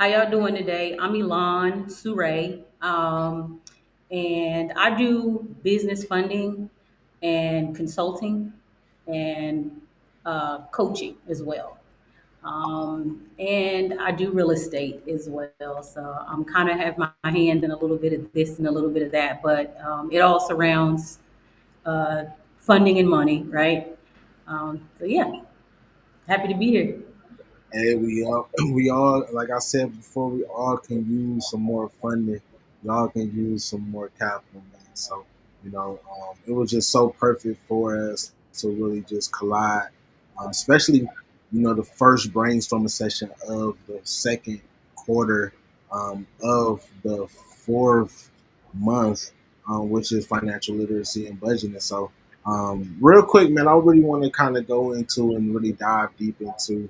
How y'all doing today? I'm Elon Sure, and I do business funding and consulting and coaching as well. And I do real estate as well. So I'm kind of have my hand in a little bit of this and a little bit of that, but it all surrounds uh, funding and money, right? So yeah, happy to be here. And we all, like I said before, we all can use some more funding. We all can use some more capital, man. So, it was just so perfect for us to really just collide, especially, the first brainstorming session of the second quarter of the fourth month, which is financial literacy and budgeting. So, real quick, man, I really want to kind of go into and really dive deep into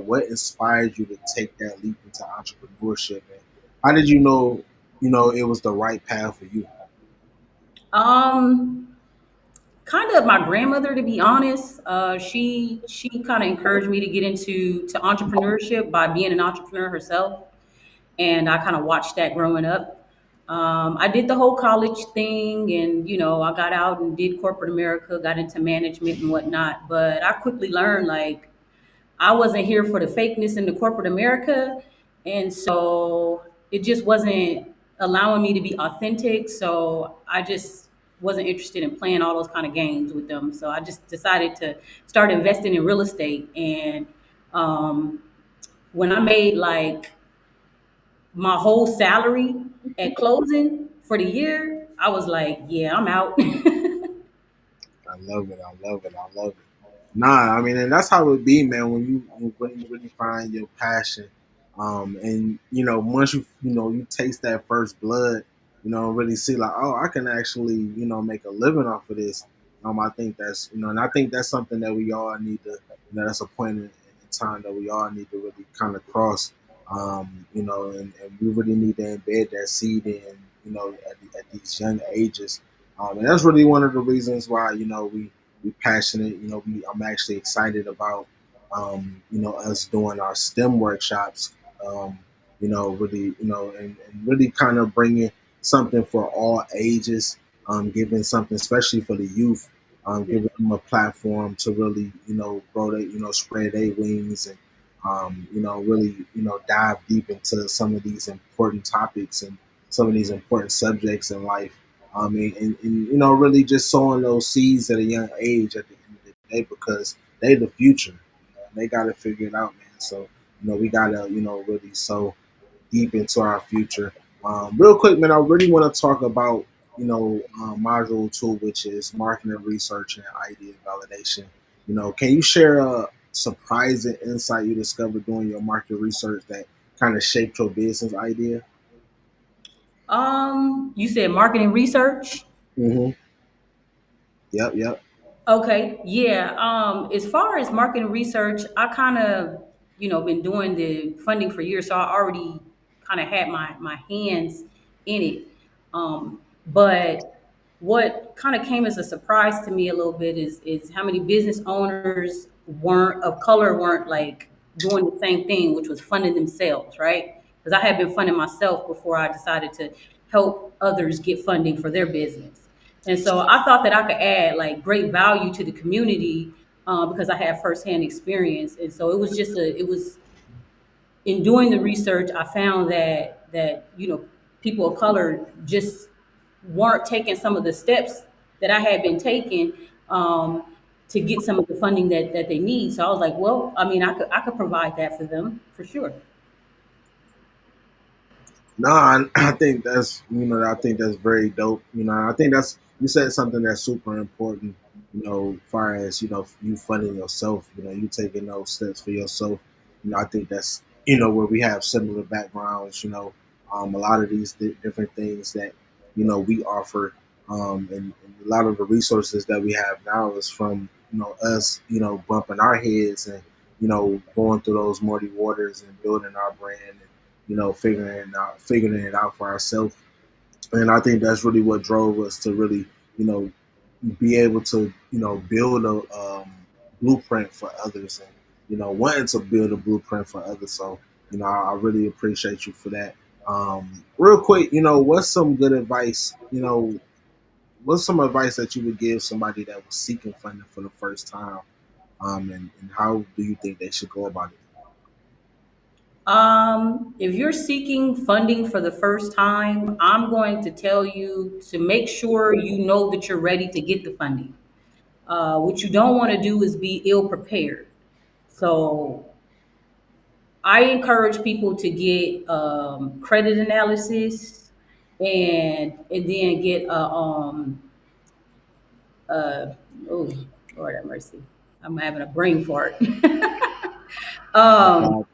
what inspired you to take that leap into entrepreneurship, and how did you know, it was the right path for you? Um, Kind of my grandmother, to be honest. She kind of encouraged me to get into entrepreneurship by being an entrepreneur herself, and I kind of watched that growing up. I did the whole college thing, and I got out and did corporate America, got into management and whatnot. But I quickly learned like I wasn't here for the fakeness in the corporate America, and so it just wasn't allowing me to be authentic. So I just wasn't interested in playing all those kind of games with them. So I just decided to start investing in real estate. And um, when I made like my whole salary at closing for the year, I was like, yeah, I'm out. I love it. I love it. I love it. Nah, I mean, and that's how it be, man. When you really find your passion, and once you taste that first blood, really see like, oh, I can actually make a living off of this. I think that's and I think that's something that we all need to. That's a point in time that we all need to really kind of cross. And we really need to embed that seed in, at these young ages. And that's really one of the reasons why we passionate. I'm actually excited about us doing our STEM workshops. Really and really kind of bringing something for all ages, giving something especially for the youth, giving them a platform to really grow their spread their wings and really dive deep into some of these important topics and some of these important subjects in life. And really just sowing those seeds at a young age at the end of the day because they the future. And they got to figure it out, man. So we gotta really sow deep into our future. Real quick, man, I really want to talk about module two, which is marketing research and idea validation. Can you share a surprising insight you discovered doing your market research that kind of shaped your business idea? You said marketing research. Mm-hmm. Yep. Yep. Okay, yeah. As far as marketing research, I kind of, been doing the funding for years, so I already kind of had my hands in it. But what kind of came as a surprise to me a little bit is how many business owners weren't of color weren't like doing the same thing, which was funding themselves, right? Because I had been funding myself before I decided to help others get funding for their business. And so I thought that I could add like great value to the community because I had firsthand experience. And so it was in doing the research, I found that people of color just weren't taking some of the steps that I had been taking to get some of the funding that they need. So I was like, well, I mean, I could provide that for them for sure. No, I think that's I think that's very dope. I think that's you said something that's super important. As far as you funding yourself. You taking those steps for yourself. I think that's where we have similar backgrounds. A lot of these different things that we offer, and a lot of the resources that we have now is from us bumping our heads and going through those muddy waters and building our brand and figuring it out for ourselves. And I think that's really what drove us to really, you know, be able to, build a blueprint for others and, wanting to build a blueprint for others. So, I really appreciate you for that. Real quick, what's some good advice? What's some advice that you would give somebody that was seeking funding for the first time? And how do you think they should go about it? If you're seeking funding for the first time, I'm going to tell you to make sure you know that you're ready to get the funding. What you don't want to do is be ill prepared. So I encourage people to get credit analysis and then get a oh Lord have mercy, I'm having a brain fart. um, God,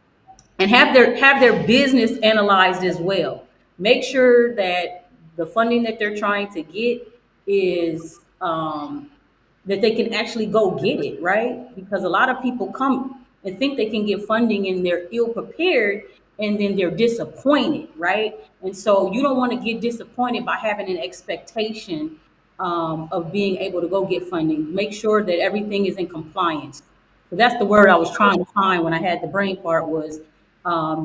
and have their business analyzed as well. Make sure that the funding that they're trying to get is that they can actually go get it, right? Because a lot of people come and think they can get funding and they're ill prepared and then they're disappointed, right? And so you don't want to get disappointed by having an expectation of being able to go get funding. Make sure that everything is in compliance. So that's the word I was trying to find when I had the brain part was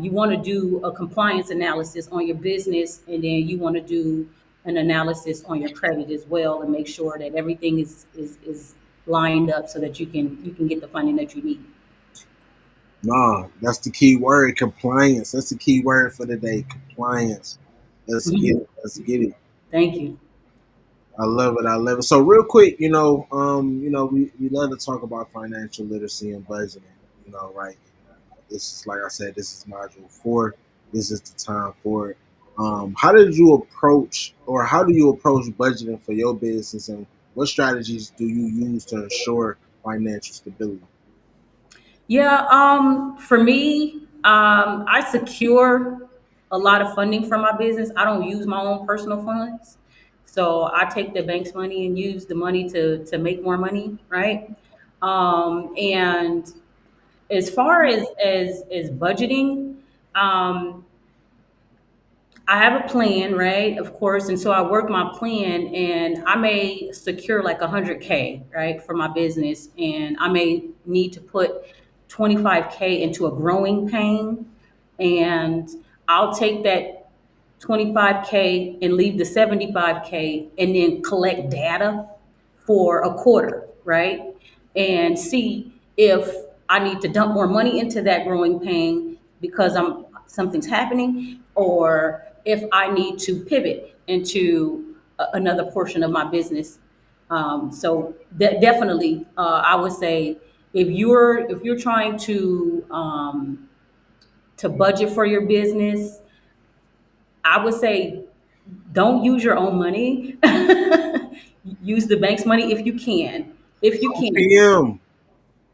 you want to do a compliance analysis on your business, and then you want to do an analysis on your credit as well, and make sure that everything is lined up so that you can get the funding that you need. nah, that's the key word, compliance. That's the key word for the day, compliance. Let's get Mhm. it. Let's get it. Thank you. I love it. I love it. So real quick, we love to talk about financial literacy and budgeting, right? This is like I said, this is module 4. This is the time for it. How did you approach or how do you approach budgeting for your business, and what strategies do you use to ensure financial stability? Yeah, for me, I secure a lot of funding for my business. I don't use my own personal funds. So I take the bank's money and use the money to make more money, right? And as far as budgeting, um, I have a plan, right? Of course, and so I work my plan, and I may secure like 100K, right, for my business, and I may need to put 25K into a growing pain, and I'll take that 25K and leave the 75K, and then collect data for a quarter, right? And see if I need to dump more money into that growing pain because something's happening, or if I need to pivot into another portion of my business. So definitely, I would say if you're trying to budget for your business, I would say don't use your own money. Use the bank's money if you can. If you can. PM.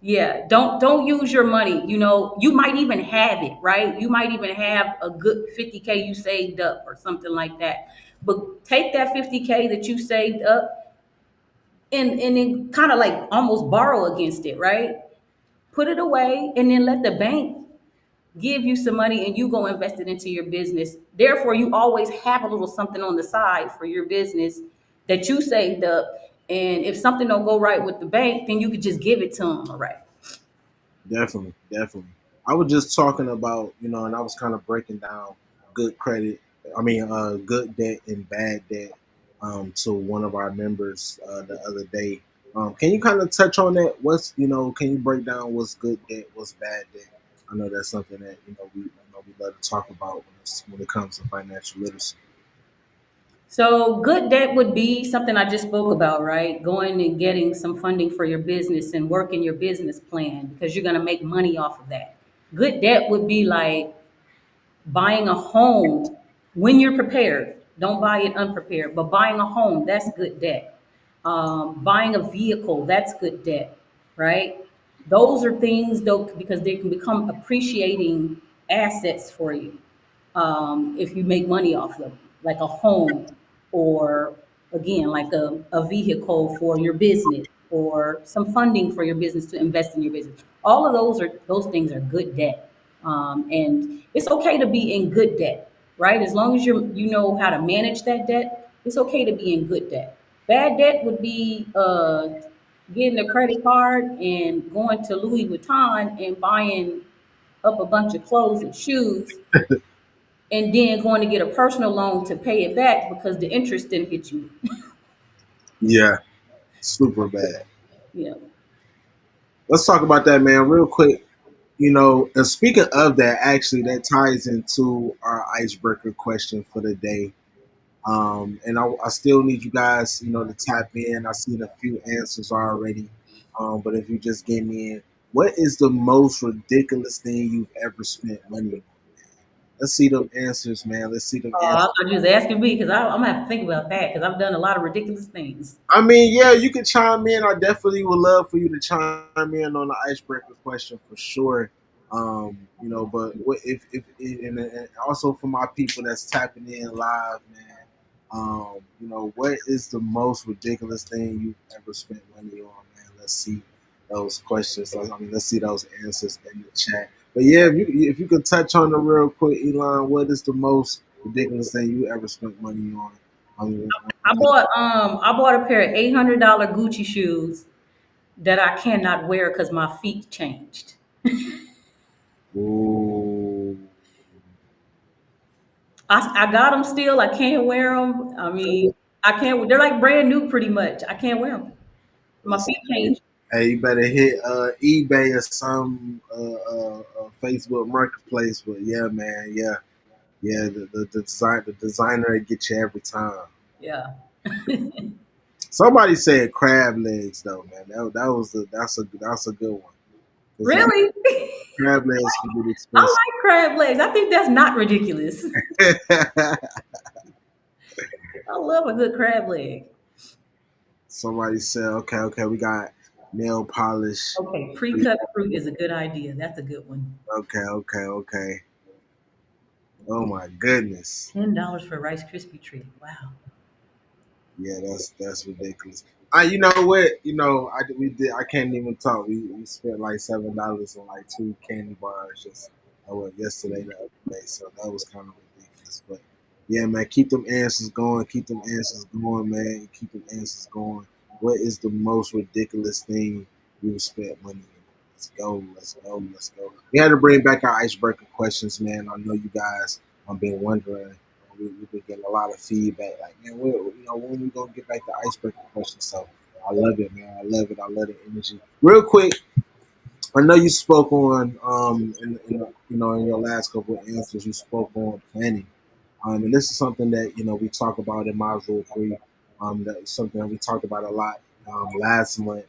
Yeah, don't use your money. You might even have it, right? You might even have a good 50K you saved up or something like that. But take that 50K that you saved up and then kind of like almost borrow against it, right? Put it away and then let the bank give you some money and you go invest it into your business. Therefore, you always have a little something on the side for your business that you saved up. And if something don't go right with the bank, then you could just give it to them, all right? Definitely, definitely. I was just talking about, and I was kind of breaking down good credit. I mean, good debt and bad debt to one of our members the other day. Can you kind of touch on that? Can you break down what's good debt, what's bad debt? I know that's something that we love to talk about when it comes to financial literacy. So good debt would be something I just spoke about, right? Going and getting some funding for your business and working your business plan because you're going to make money off of that. Good debt would be like buying a home when you're prepared. Don't buy it unprepared, but buying a home, that's good debt. Buying a vehicle, that's good debt, right? Those are things though, because they can become appreciating assets for you if you make money off them, like a home, or again, like a vehicle for your business, or some funding for your business to invest in your business. All of those things are good debt, and it's okay to be in good debt, right? As long as you know how to manage that debt, it's okay to be in good debt. Bad debt would be getting a credit card and going to Louis Vuitton and buying up a bunch of clothes and shoes, and then going to get a personal loan to pay it back because the interest didn't hit you. Yeah, super bad. Yeah. Let's talk about that, man, real quick. And speaking of that, actually, that ties into our icebreaker question for the day. And I still need you guys, to tap in. I've seen a few answers already. But if you just get me in, what is the most ridiculous thing you've ever spent money on? Let's see them answers, man. Let's see them Oh, I answers. thought you was asking me because I'm gonna have to think about that because I've done a lot of ridiculous things. I mean, yeah, you can chime in. I definitely would love for you to chime in on the icebreaker question for sure. But if and also for my people that's tapping in live, man. What is the most ridiculous thing you've ever spent money on, man? Let's see those questions. Let's see those answers in the chat. But yeah, if you could touch on it real quick, Elon, what is the most ridiculous thing you ever spent money on? I bought a pair of $800 Gucci shoes that I cannot wear because my feet changed. Ooh. I got them still. I can't wear them. I mean, I can't. They're like brand new, pretty much. I can't wear them. My feet changed. Hey, you better hit eBay or some Facebook Marketplace. But yeah, man, yeah. The designer get you every time. Yeah. Somebody said crab legs though, man. That's a good one. 'Cause Really? crab legs can be I expensive. like crab legs. I think that's not ridiculous. I love a good crab leg. Somebody said, okay, we got nail polish. Okay, pre-cut fruit is a good idea. That's a good one. Okay. Oh my goodness. $10 for a Rice Krispie treat. Wow. Yeah, that's ridiculous. You know what? We did. I can't even talk. We spent like $7 on like two candy bars just yesterday, the other day. So that was kind of ridiculous. But yeah, man, keep them answers going. Keep them answers going, man. Keep them answers going. What is the most ridiculous thing you spent money on? Let's go. Let's go. We had to bring back our icebreaker questions, man. I know you guys have been wondering. We've been getting a lot of feedback, like, man, when we gonna get back to icebreaker questions? So I love it, man. I love it. I love the energy. Real quick, I know you spoke on in your last couple of answers, you spoke on planning. And this is something that we talk about in Module 3. That is something that we talked about a lot last month.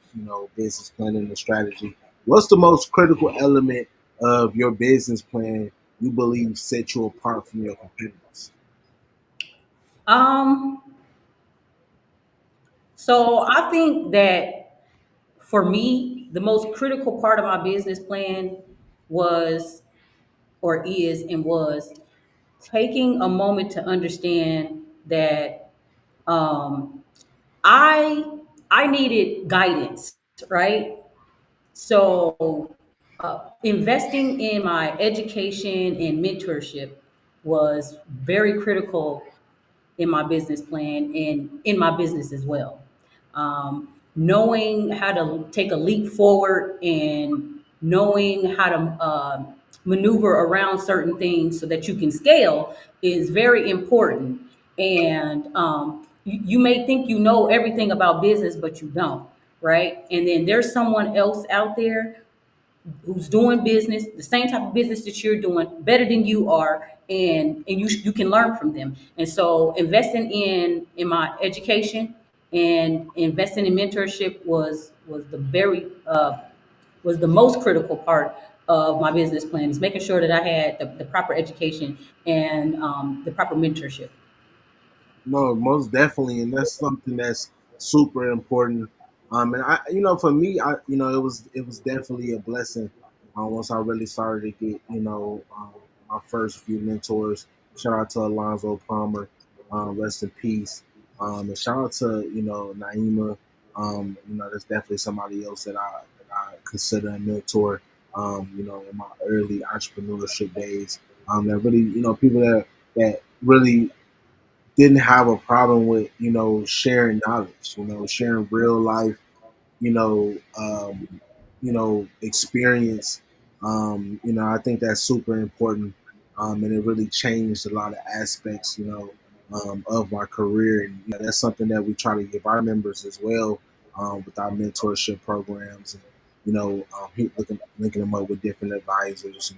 Business planning and strategy. What's the most critical element of your business plan you believe set you apart from your competitors? Um, so I think that for me, the most critical part of my business plan was or is and was taking a moment to understand that um, I I needed guidance, right? So investing in my education and mentorship was very critical in my business plan and in my business as well. Knowing how to take a leap forward and knowing how to maneuver around certain things so that you can scale is very important. And you may think you know everything about business, but you don't, right? And then there's someone else out there who's doing business, the same type of business that you're doing, better than you are, and you can learn from them. And so investing in my education and investing in mentorship was the very was the most critical part of my business plan is making sure that I had the proper education and the proper mentorship. No, most definitely, and that's something that's super important. And for me, it was definitely a blessing. Once I really started to get, my first few mentors. Shout out to Alonzo Palmer, rest in peace. And shout out to Naima. That's definitely somebody else that I consider a mentor. In my early entrepreneurship days, that really, people that really didn't have a problem with sharing knowledge, sharing real life, experience, I think that's super important, and it really changed a lot of aspects, of my career. And that's something that we try to give our members as well, with our mentorship programs, and linking them up with different advisors,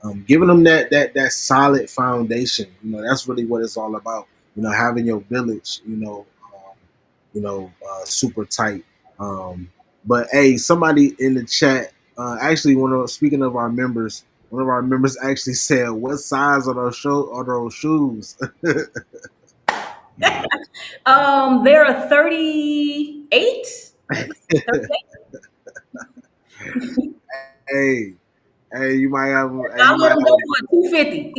and giving them that solid foundation. That's really what it's all about. Having your village, super tight. Um, but hey, somebody in the chat, actually, speaking of our members, one of our members actually said, "What size are those shoes?" There are 38. I think 38. Hey, hey, I you let might them go have. for a 250.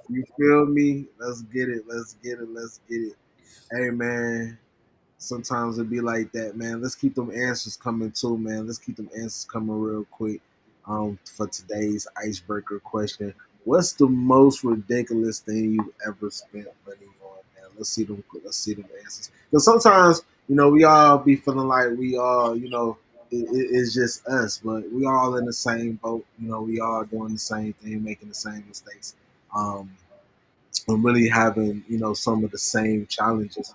You feel me? Let's get it. Let's get it. Let's get it. Hey, man. Sometimes it be like that, man. Let's keep them answers coming too, man. Let's keep them answers coming real quick. For today's icebreaker question, what's the most ridiculous thing you've ever spent money on, man? Let's see them. Let's see them answers. Because sometimes, we all be feeling like we all, it's just us, but we all in the same boat. We all doing the same thing, making the same mistakes. Um, and really having some of the same challenges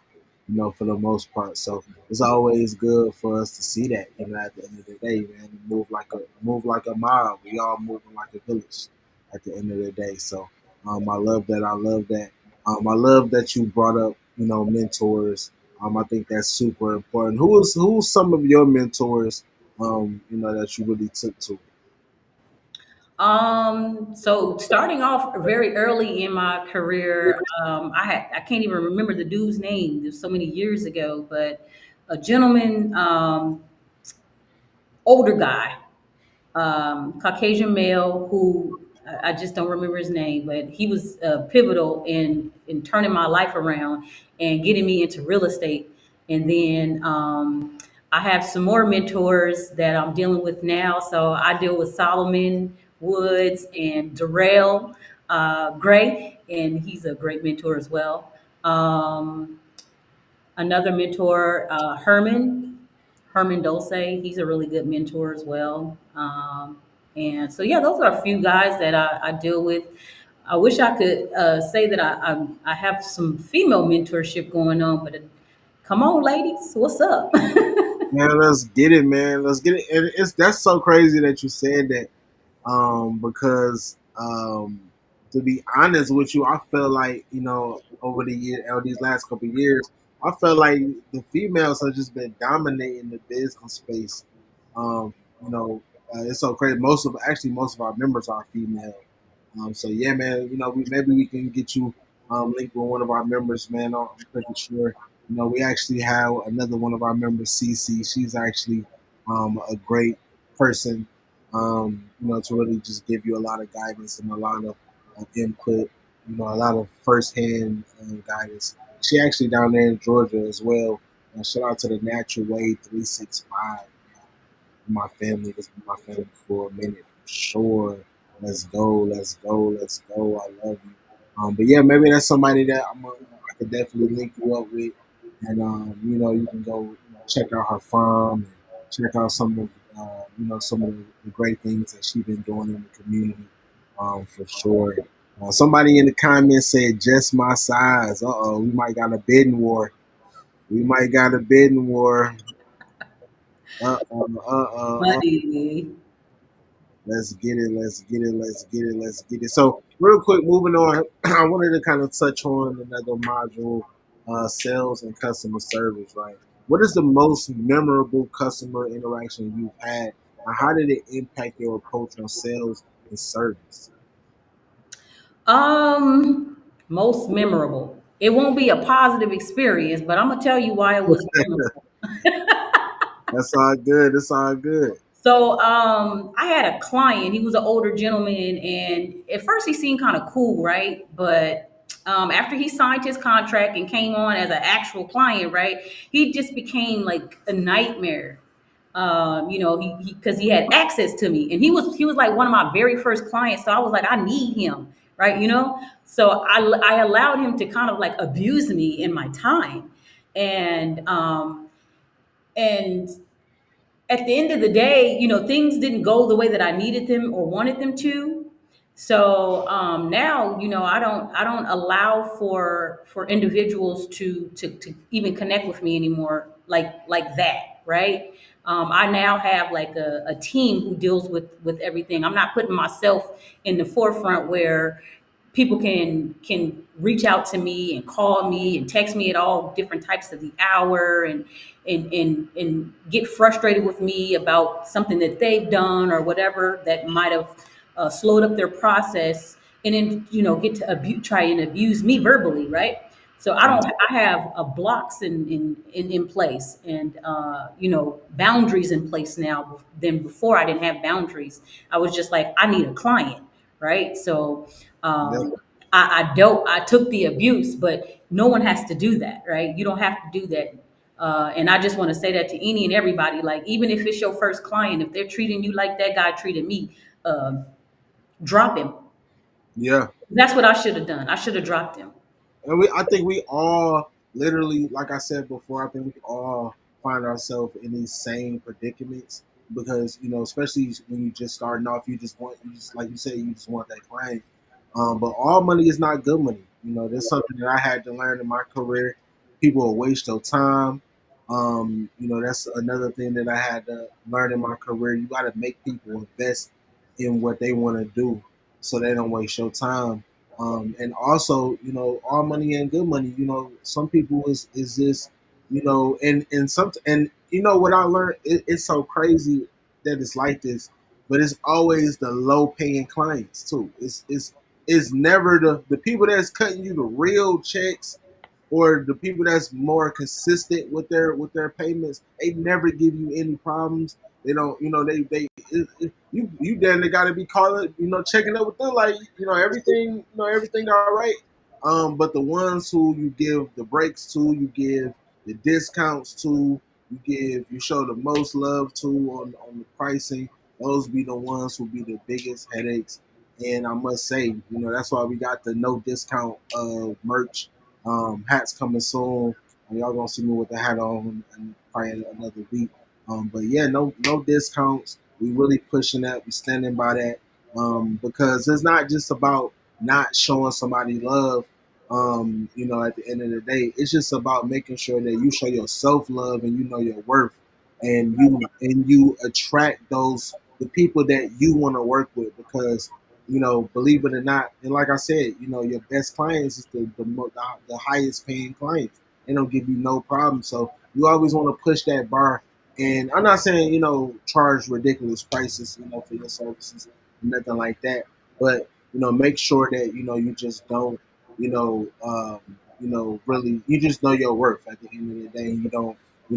for the most part. So it's always good for us to see that at the end of the day, man, and move like a mob. We all moving like a village at the end of the day. So I love that. I love that you brought up mentors. I think that's super important. Who's some of your mentors that you really took to? So starting off very early in my career, I can't even remember the dude's name. It was so many years ago, but a gentleman, older guy, Caucasian male who I just don't remember his name, but he was pivotal in turning my life around and getting me into real estate. And then I have some more mentors that I'm dealing with now. So I deal with Solomon Woods and Darrell Gray, and he's a great mentor as well. Another mentor, Herman Dulce. He's a really good mentor as well. And so, yeah, those are a few guys that I deal with. I wish I could say that I have some female mentorship going on, but come on, ladies, what's up? Man, let's get it, man. Let's get it. And that's so crazy that you said that. Because to be honest with you, I feel like over the year or these last couple of years, I felt like the females have just been dominating the business space. It's so crazy. Most of our members are female. So yeah, man. Maybe we can get you linked with one of our members, man. I'm pretty sure. We actually have another one of our members, CC. She's actually a great person, to really just give you a lot of guidance and a lot of input, a lot of firsthand guidance. She actually down there in Georgia as well. Shout out to the Natural Way 365. My family, this been my family for a minute for sure. Let's go, let's go, let's go. I love you. But yeah, maybe that's somebody that I could definitely link you up with, and you can go check out her farm and check out some of the great things that she's been doing in the community, for sure. Somebody in the comments said just my size. We might got a bidding war. We might got a bidding war. Uh. Buddy. Let's get it. Let's get it. Let's get it. Let's get it. So, real quick, moving on, I wanted to kind of touch on another module, sales and customer service, right? What is the most memorable customer interaction you've had, and how did it impact your approach on sales and service? Most memorable. It won't be a positive experience, but I'm gonna tell you why it was memorable. That's all good. That's all good. So I had a client. He was an older gentleman, and at first he seemed kind of cool, right? But after he signed his contract and came on as an actual client, right, he just became like a nightmare. He because he had access to me, and he was like one of my very first clients. So I was like, I need him, right? So I allowed him to kind of like abuse me in my time, and and at the end of the day, things didn't go the way that I needed them or wanted them to. So now, I don't allow for individuals to even connect with me anymore, like that, right? I now have like a team who deals with everything. I'm not putting myself in the forefront where people can reach out to me and call me and text me at all different types of the hour, and get frustrated with me about something that they've done or whatever that might have slowed up their process, and then get to try and abuse me verbally, right? So I have blocks in place, and boundaries in place now. Than before, I didn't have boundaries. I was just like, I need a client, right? So Yeah. I took the abuse, but no one has to do that, right? You don't have to do that. And I just want to say that to any and everybody. Like, even if it's your first client, if they're treating you like that guy treated me, drop him. Yeah. That's what I should have done. I should have dropped him. And I think we all literally, like I said before, I think we all find ourselves in these same predicaments because especially when you just starting off, you just like you said, you just want that client. But all money is not good money. There's something that I had to learn in my career. People will waste your time. That's another thing that I had to learn in my career. You got to make people invest in what they want to do, so they don't waste your time. And also, all money ain't good money. Some people is this, and what I learned, it's so crazy that it's like this, but it's always the low paying clients too. It's never the people that's cutting you the real checks, or the people that's more consistent with their payments. They never give you any problems. They don't, you then they got to be calling, checking up with them, like, everything all right. But the ones who you give the breaks to, you give the discounts to, you show the most love to on the pricing. Those be the ones who be the biggest headaches. And I must say, that's why we got the no discount merch. Hats coming soon. Y'all gonna see me with the hat on and probably another week. But yeah, no discounts. We really pushing that. We standing by that. Because it's not just about not showing somebody love. At the end of the day, it's just about making sure that you show yourself love and you know your worth, and you attract the people that you want to work with, because believe it or not, and like I said, your best clients is the highest paying clients. They don't give you no problem. So you always want to push that bar. And I'm not saying charge ridiculous prices for your services, nothing like that. But make sure that you just don't really, you just know your worth at the end of the day. And you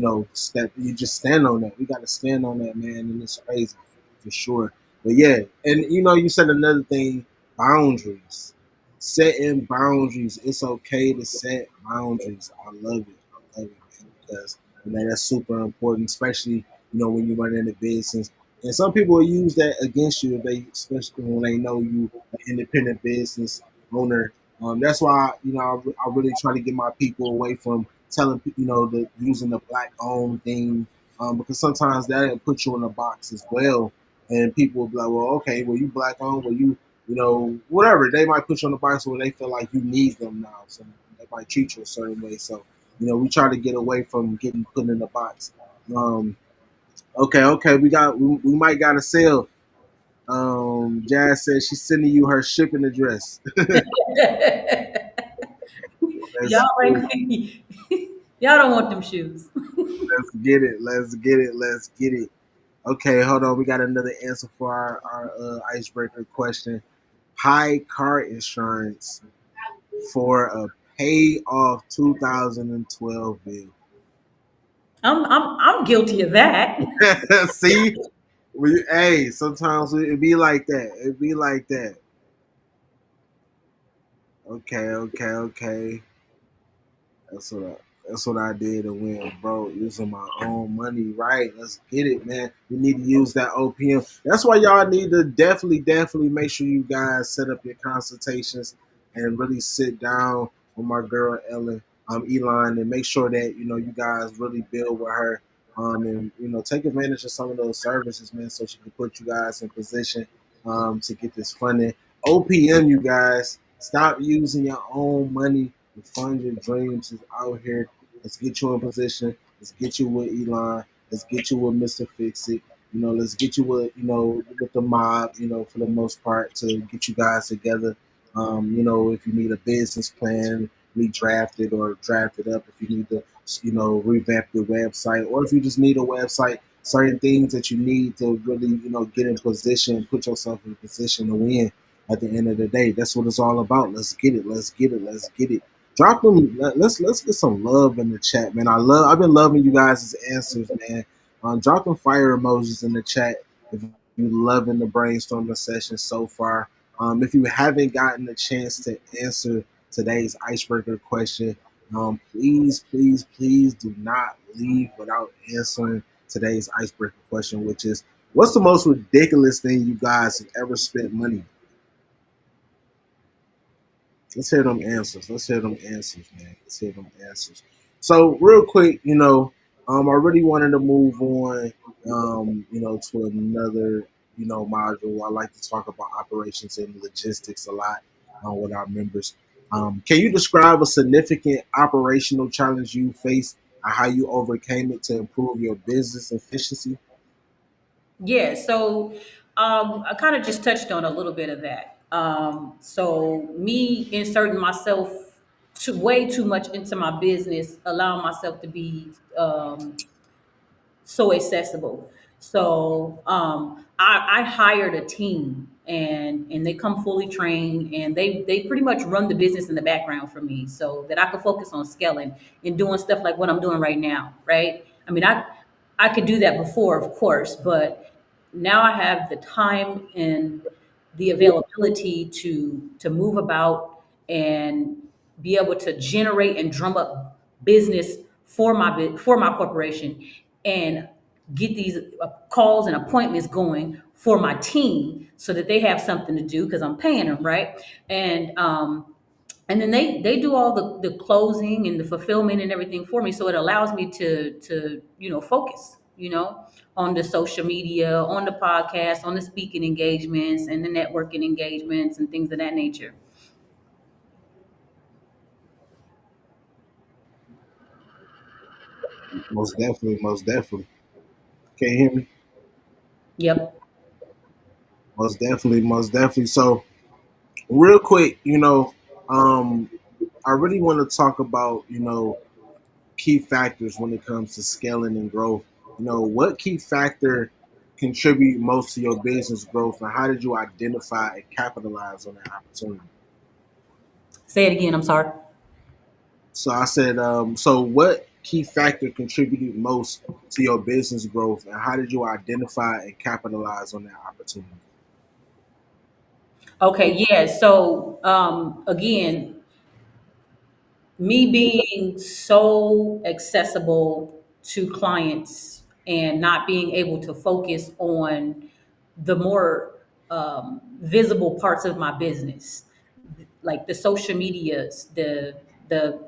don't step, you just stand on that. We got to stand on that, man, and it's crazy for sure. But yeah, and you said another thing, boundaries. Setting boundaries. It's okay to set boundaries. I love it. I love it, man, because that's super important, especially when you run into business. And some people will use that against you, if they, especially when they know you an independent business owner. That's why I really try to get my people away from telling the using the black owned thing, because sometimes that put you in a box as well, and people will be like, well, okay, well, you black owned, well, whatever. They might put you on the box where they feel like you need them now, so they might treat you a certain way. So we try to get away from getting put in the box. Um, okay, we might got a sale. Jazz says she's sending you her shipping address. Y'all Let's ain't y'all don't want them shoes. let's get it. Let's get it. Let's get it. Okay, hold on. We got another answer for our icebreaker question. High car insurance for a pay off 2012 bill. I'm guilty of that. See, hey, sometimes it be like that. It be like that. Okay. That's what I, that's what I did to win, bro. Using my own money, right? Let's get it, man. We need to use that OPM. That's why y'all need to definitely make sure you guys set up your consultations and really sit down with my girl Ellen, Elon, and make sure that you guys really build with her. and take advantage of some of those services, man, so she can put you guys in position to get this funding. OPM, you guys, stop using your own money to fund your dreams. Is out here. Let's get you in position. Let's get you with Elon. Let's get you with Mr. Fix It. Let's get you with with the mob. For the most part, to get you guys together. If you need a business plan, redrafted or drafted up. If you need to, revamp your website, or if you just need a website, certain things that you need to really, get in position, put yourself in a position to win. At the end of the day, that's what it's all about. Let's get it. Let's get it. Let's get it. Drop them. Let's get some love in the chat, man. I've been loving you guys' answers, man. Drop them fire emojis in the chat if you loving the brainstorming session so far. If you haven't gotten a chance to answer today's icebreaker question, please, please, please do not leave without answering today's icebreaker question, which is, what's the most ridiculous thing you guys have ever spent money on? Let's hear them answers. Let's hear them answers, man. Let's hear them answers. So real quick, I really wanted to move on, to another, module. I like to talk about operations and logistics a lot with our members. Can you describe a significant operational challenge you faced and how you overcame it to improve your business efficiency? Yeah, so I kind of just touched on a little bit of that. So me inserting myself way too much into my business, allowing myself to be so accessible. So I hired a team, and they come fully trained, and they pretty much run the business in the background for me, so that I can focus on scaling and doing stuff like what I'm doing right now. Right? I mean, I could do that before, of course, but now I have the time and the availability to move about and be able to generate and drum up business for my corporation, and get these calls and appointments going for my team so that they have something to do because I'm paying them, right? And then they do all the closing and the fulfillment and everything for me, so it allows me to focus, on the social media, on the podcast, on the speaking engagements and the networking engagements and things of that nature. Most definitely, most definitely. Can you hear me? Yep. Most definitely, most definitely. So real quick, I really want to talk about, key factors when it comes to scaling and growth. What key factor contribute most to your business growth, and how did you identify and capitalize on that opportunity? Say it again. I'm sorry. So I said, so what key factor contributed most to your business growth, and how did you identify and capitalize on that opportunity? Okay. Yeah. So again, me being so accessible to clients and not being able to focus on the more visible parts of my business, like the social medias, the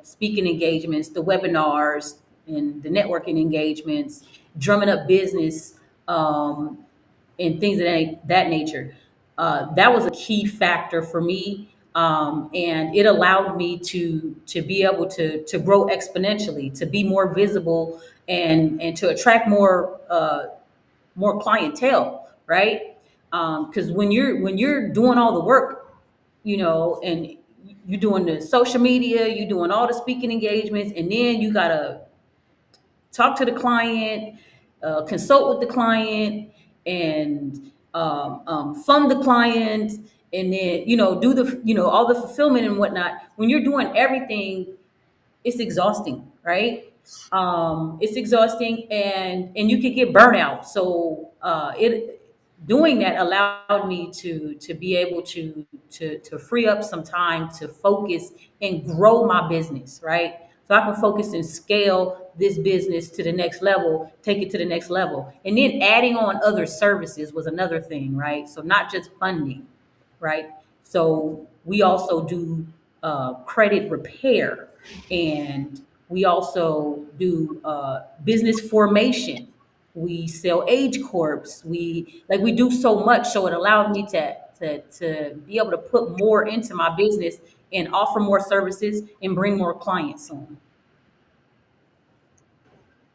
speaking engagements, the webinars, and the networking engagements, drumming up business, and things of that nature. That was a key factor for me, and it allowed me to be able to grow exponentially, to be more visible, and to attract more clientele, right? Because when you're doing all the work, and you're doing the social media, you're doing all the speaking engagements, and then you gotta talk to the client, consult with the client, and fund the client, and then do the all the fulfillment and whatnot. When you're doing everything, it's exhausting, right? It's exhausting, and you can get burnout. So it doing that allowed me to be able to free up some time to focus and grow my business, right? So I can focus and scale this business to the next level, take it to the next level. And then adding on other services was another thing, right? So not just funding, right? So we also do credit repair and We also do business formation. We sell age corps. We do so much, so it allowed me to be able to put more into my business and offer more services and bring more clients on.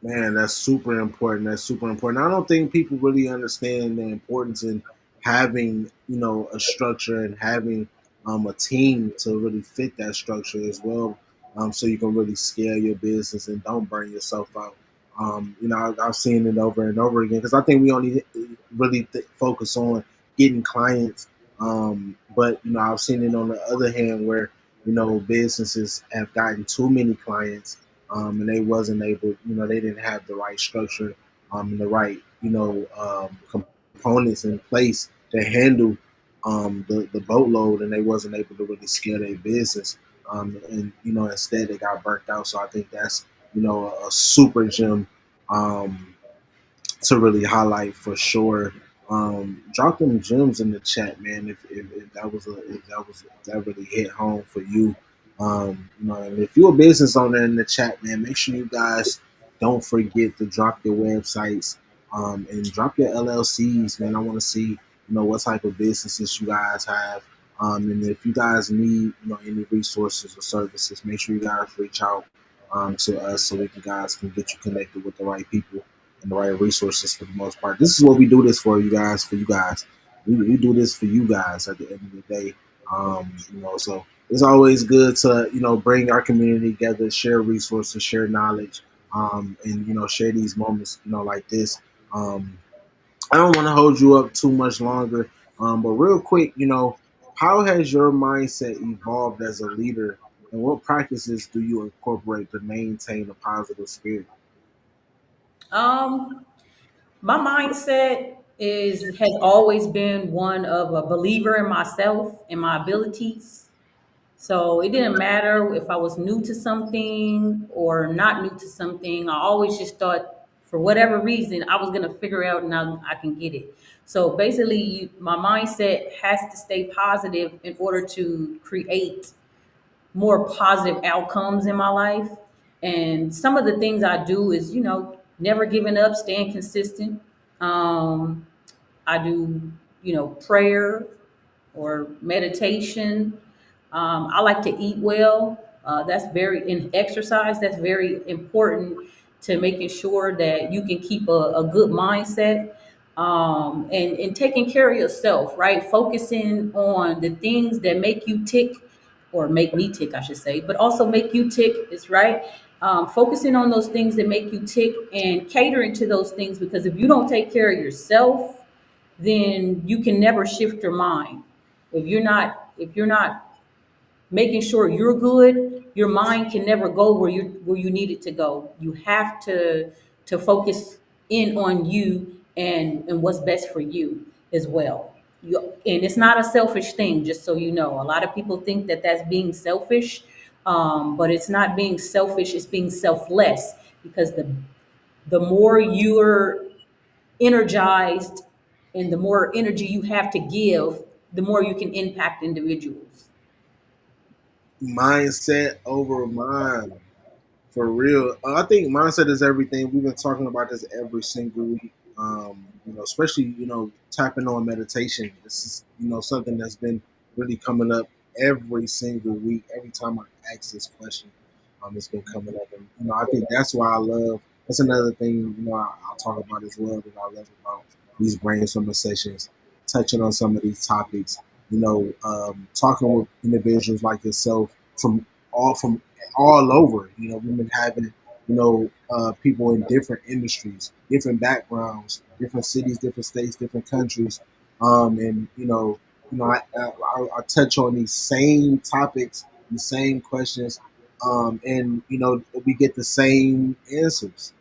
Man, that's super important. That's super important. I don't think people really understand the importance in having, a structure and having a team to really fit that structure as well, so you can really scale your business and don't burn yourself out. I've seen it over and over again because I think we only really focus on getting clients, but I've seen it on the other hand where businesses have gotten too many clients, and they wasn't able, they didn't have the right structure, and the right, components in place to handle the boatload, and they wasn't able to really scale their business, and instead they got burnt out. So I think that's a super gem, um, to really highlight for sure. Drop them gems in the chat, man. If that was if that really hit home for you, and if you're a business owner in the chat, man, make sure you guys don't forget to drop your websites, and drop your LLCs, man. I want to see what type of businesses you guys have, and if you guys need any resources or services, make sure you guys reach out to us so we can guys can get you connected with the right people and the right resources for the most part. This is what we do this for, you guys. For you guys, we do this for you guys at the end of the day. So it's always good to bring our community together, share resources, share knowledge, and share these moments like this. Um, I don't want to hold you up too much longer, but real quick, how has your mindset evolved as a leader, and what practices do you incorporate to maintain a positive spirit? Um, my mindset has always been one of a believer in myself and my abilities. So it didn't matter if I was new to something or not new to something. I always just thought, for whatever reason, I was gonna figure out and I can get it. So basically, my mindset has to stay positive in order to create more positive outcomes in my life. And some of the things I do is, never giving up, staying consistent. Um, I do, prayer or meditation. I like to eat well. That's very in exercise. That's very important to making sure that you can keep a good mindset, and taking care of yourself. Right, focusing on the things that make you tick, or make me tick, I should say, but also make you tick is right. Focusing on those things that make you tick and catering to those things, because if you don't take care of yourself, then you can never shift your mind. If you're not making sure you're good, your mind can never go where you need it to go. You have to focus in on you and what's best for you as well. And it's not a selfish thing, just so you know. A lot of people think that that's being selfish, but it's not being selfish. It's being selfless, because the more you're energized and the more energy you have to give, the more you can impact individuals. Mindset over mind. For real, I think mindset is everything. We've been talking about this every single week. Especially tapping on meditation. This is something that's been really coming up every single week. Every time I ask this question, it's been coming up, and I think that's why I love. That's another thing I'll talk about as well that I love about these brainstorming sessions, touching on some of these topics. Talking with individuals like yourself from all over. We've been having, people in different industries, different backgrounds, different cities, different states, different countries, and I touch on these same topics, the same questions, and we get the same answers.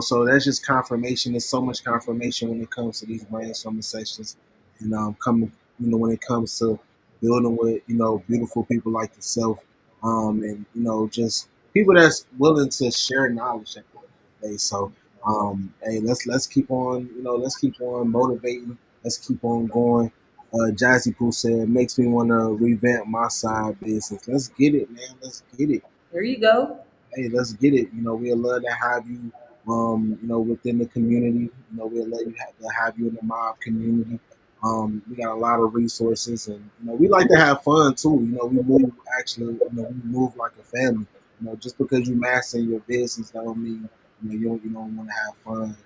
So that's just confirmation. There's so much confirmation when it comes to these brainstorming sessions, and coming, when it comes to building with beautiful people like yourself, and just people that's willing to share knowledge at the end of the day. So, hey, let's keep on, let's keep on motivating. Let's keep on going. Jazzy Pooh said, makes me want to revamp my side business. Let's get it, man. Let's get it. There you go. hey, let's get it. We'd love to have you, within the community. We'd love to have you in the mob community. We got a lot of resources, and we like to have fun too. We move actually. We move like a family. Just because you master your business, that don't mean you don't want to have fun.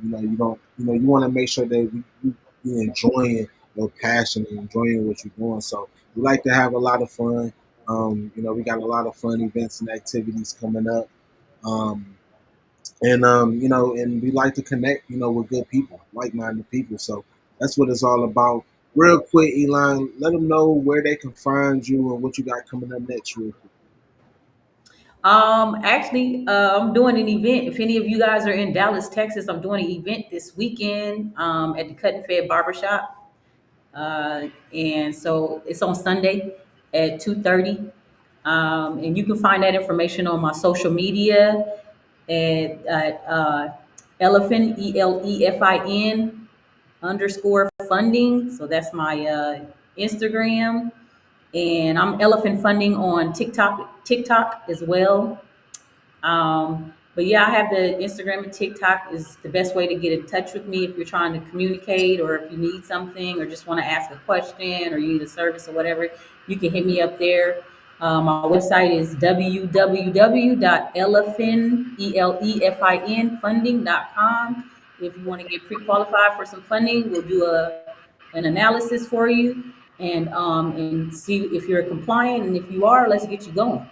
You don't. You want to make sure that we enjoying your passion and enjoying what you're doing. So we like to have a lot of fun. We got a lot of fun events and activities coming up. Um, and we like to connect, with good people, like-minded people. So that's what it's all about. Real quick, Elon, let them know where they can find you and what you got coming up next. Real quick. Actually, I'm doing an event. If any of you guys are in Dallas, Texas, I'm doing an event this weekend at the Cut and Fed Barbershop. And so it's on Sunday at 2:30. And you can find that information on my social media at Elephant, ELEFIN underscore funding. So that's my Instagram. And I'm Elephant Funding on TikTok as well. But yeah, I have the Instagram and TikTok is the best way to get in touch with me if you're trying to communicate or if you need something or just want to ask a question or you need a service or whatever, you can hit me up there. My website is www.elefinfunding.com. If you want to get pre-qualified for some funding, we'll do an analysis for you and see if you're compliant. And if you are, let's get you going.